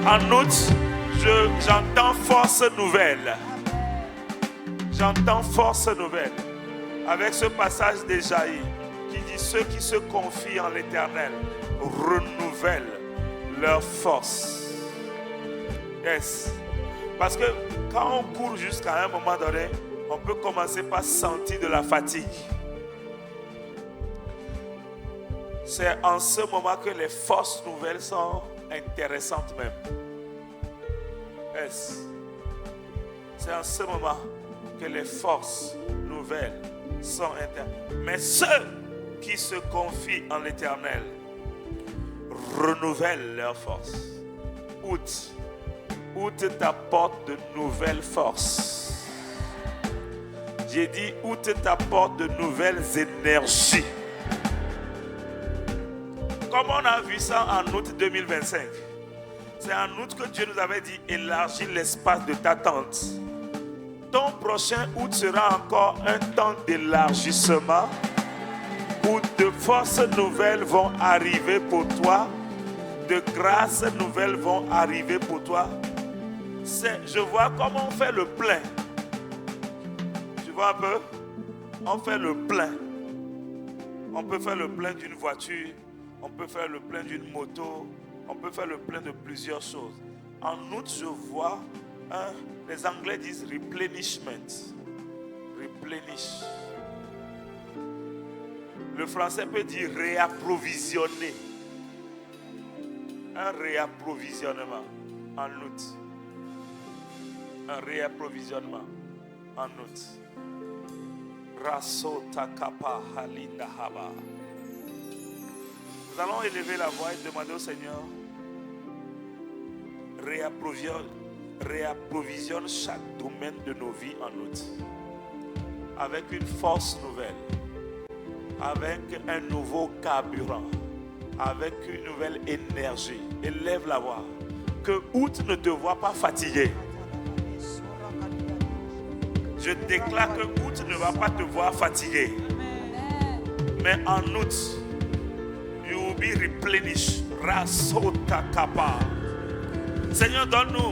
En août, j'entends force nouvelle. J'entends force nouvelle. Avec ce passage d'Ésaïe qui dit ceux qui se confient en l'Éternel renouvellent leur force. Yes. Parce que quand on court jusqu'à un moment donné, on peut commencer par sentir de la fatigue. C'est en ce moment que les forces nouvelles sont intéressantes même. Yes. C'est en ce moment que les forces nouvelles sont intéressantes. Mais ceux qui se confient en l'Éternel renouvellent leurs forces. Août t'apporte de nouvelles forces. J'ai dit août t'apporte de nouvelles énergies. Comme on a vu ça en août 2025. C'est en août que Dieu nous avait dit élargis l'espace de ta tente. Ton prochain août sera encore un temps d'élargissement où de forces nouvelles vont arriver pour toi, de grâces nouvelles vont arriver pour toi. Je vois comment on fait le plein. Tu vois un peu? On fait le plein. On peut faire le plein d'une voiture, on peut faire le plein d'une moto, on peut faire le plein de plusieurs choses. En août, je vois, les Anglais disent replenishment. Replenish. Le français peut dire réapprovisionner. Un réapprovisionnement en août. Un réapprovisionnement en août. Raso takapa halinda haba. Nous allons élever la voix et demander au Seigneur réapprovisionne chaque domaine de nos vies en août avec une force nouvelle, avec un nouveau carburant, avec une nouvelle énergie. Élève la voix. Que août ne te voit pas fatigué. Je déclare que août ne va pas te voir fatigué. Mais en août, you will be replenished. Rasota kapa. Seigneur, donne-nous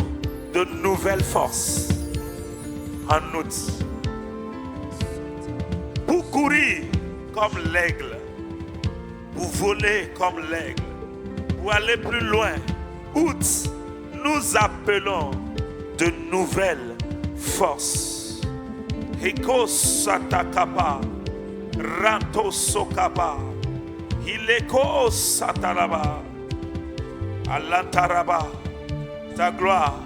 de nouvelles forces en août. Pour courir comme l'aigle, pour voler comme l'aigle, pour aller plus loin. Août, nous appelons de nouvelles forces. Hiko satakapa, ranto sokaba, hileko sataraba, alantaraba. Ta gloire,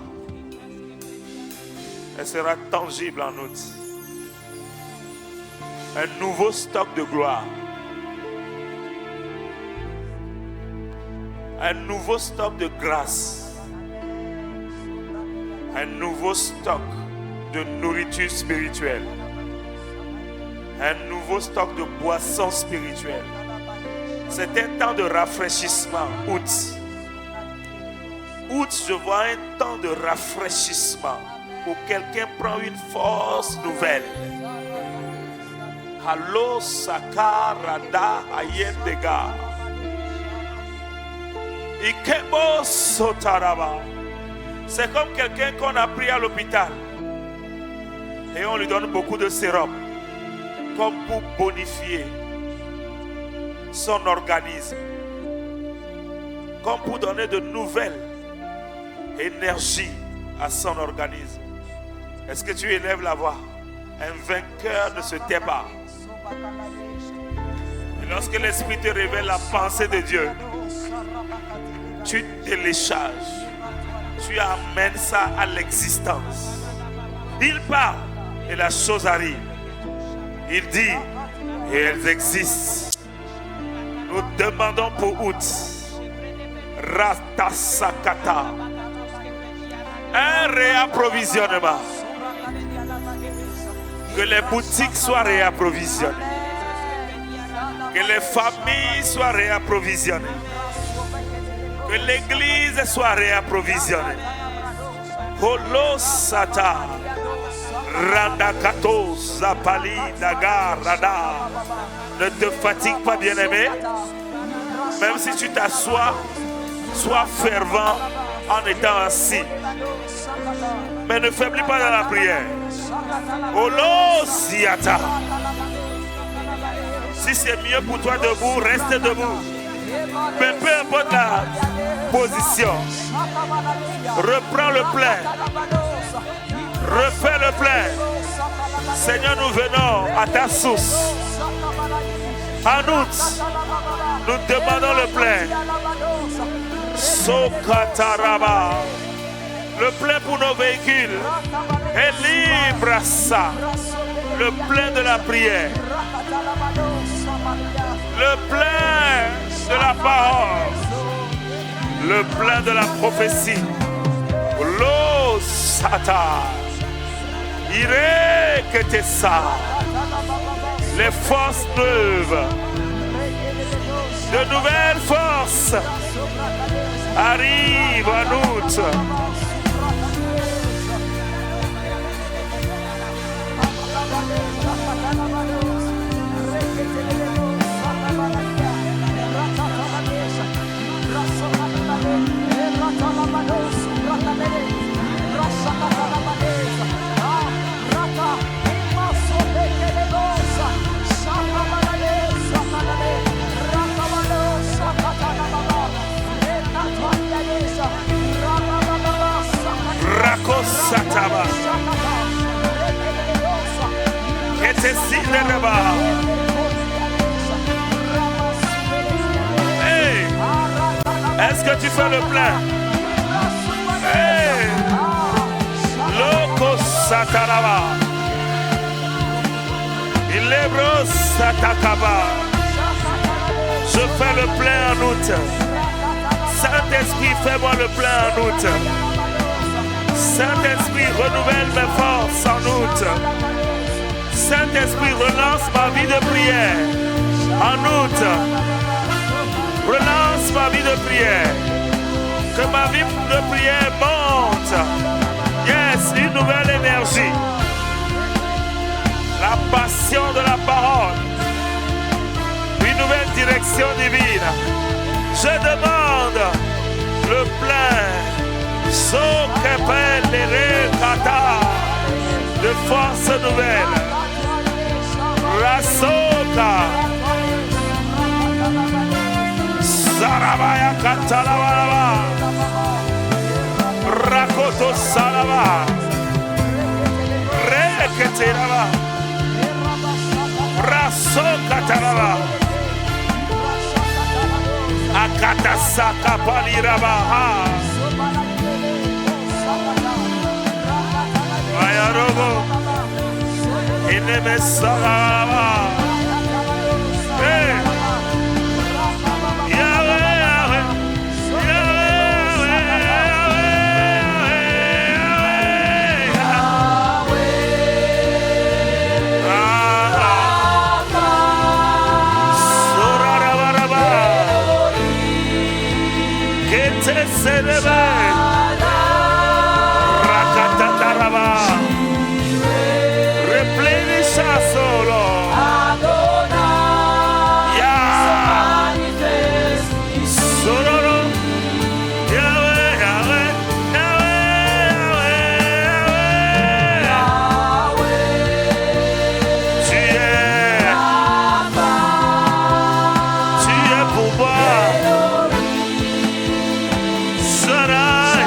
elle sera tangible en août. Un nouveau stock de gloire. Un nouveau stock de grâce. Un nouveau stock de nourriture spirituelle. Un nouveau stock de boissons spirituelles. C'est un temps de rafraîchissement, août. Août, je vois un temps de rafraîchissement où quelqu'un prend une force nouvelle. Hallo sakarada ayendega. Ikebo sotaraba. C'est comme quelqu'un qu'on a pris à l'hôpital et on lui donne beaucoup de sérum comme pour bonifier son organisme, comme pour donner de nouvelles énergies à son organisme. Est-ce que tu élèves la voix? Un vainqueur ne se tait pas. Et lorsque l'Esprit te révèle la pensée de Dieu, tu télécharges, tu amènes ça à l'existence. Il parle et la chose arrive. Il dit et elles existent. Nous demandons pour août Ratasakata un réapprovisionnement. Que les boutiques soient réapprovisionnées. Que les familles soient réapprovisionnées. Que l'église soit réapprovisionnée. Holo Sata Randakato Zapali Daga Rada. Ne te fatigue pas, bien-aimé. Même si tu t'assois, Sois fervent en étant assis. Mais ne faiblis pas dans la prière. Olo siata. Si c'est mieux pour toi debout, reste debout. Mais peu importe la position, reprends le plein. Refais le plein. Seigneur, nous venons à ta source. En août, nous demandons le plein. Sokataraba. Le plein pour nos véhicules. Et libre ça. Le plein de la prière. Le plein de la parole. Le plein de la prophétie. Lo sata. Ire que t'es ça. Les forces neuves. De nouvelles forces arrivent en août. Rakosataba. Hey, est-ce que tu fais le plein? Hey, Loko Sataraba. Ilebro Satakaba. Je fais le plein en août. Saint-Esprit, fais-moi le plein en août. Saint-Esprit, renouvelle mes forces en août. Saint-Esprit, relance ma vie de prière en août. Relance ma vie de prière. Que ma vie de prière monte. Yes, une nouvelle énergie. La passion de la parole. Une nouvelle direction divine. Je demande le plein. De force nouvelle. Rasoka Sarabaya Katalava Rakoto Salava Reketerava Rasoka Talava Akatasaka Palirava Ayarobo Inemesarava. Hey! Yahweh, Yahweh, Yahweh, Yahweh, Yahweh. Sorarabaraba. Kete serebe. Rakatataraba. Solo Yah Solo Yahweh Yahweh Yahweh Yahweh Tu es pour moi Shaddai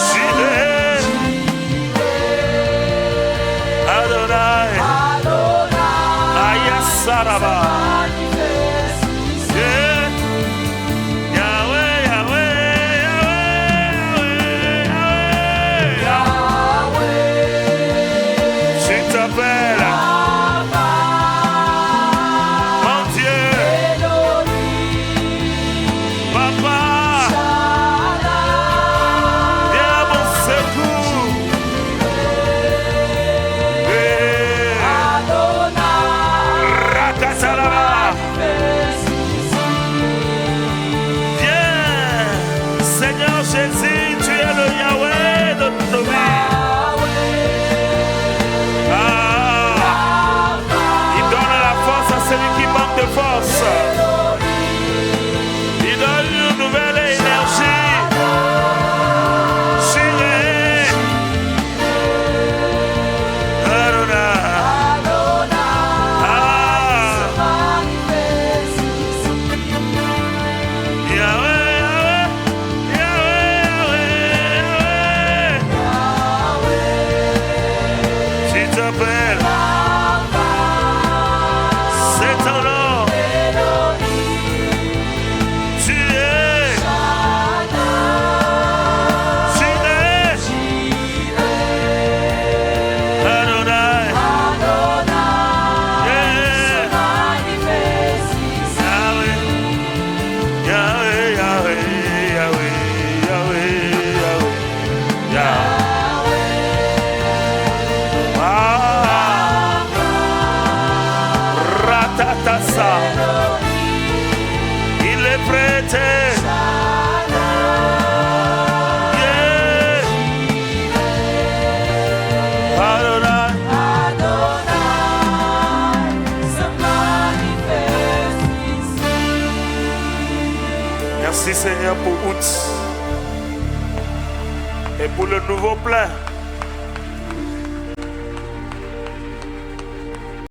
Tu es Adonai, Adonai se manifeste ici. merci Seigneur pour août et pour le nouveau plein.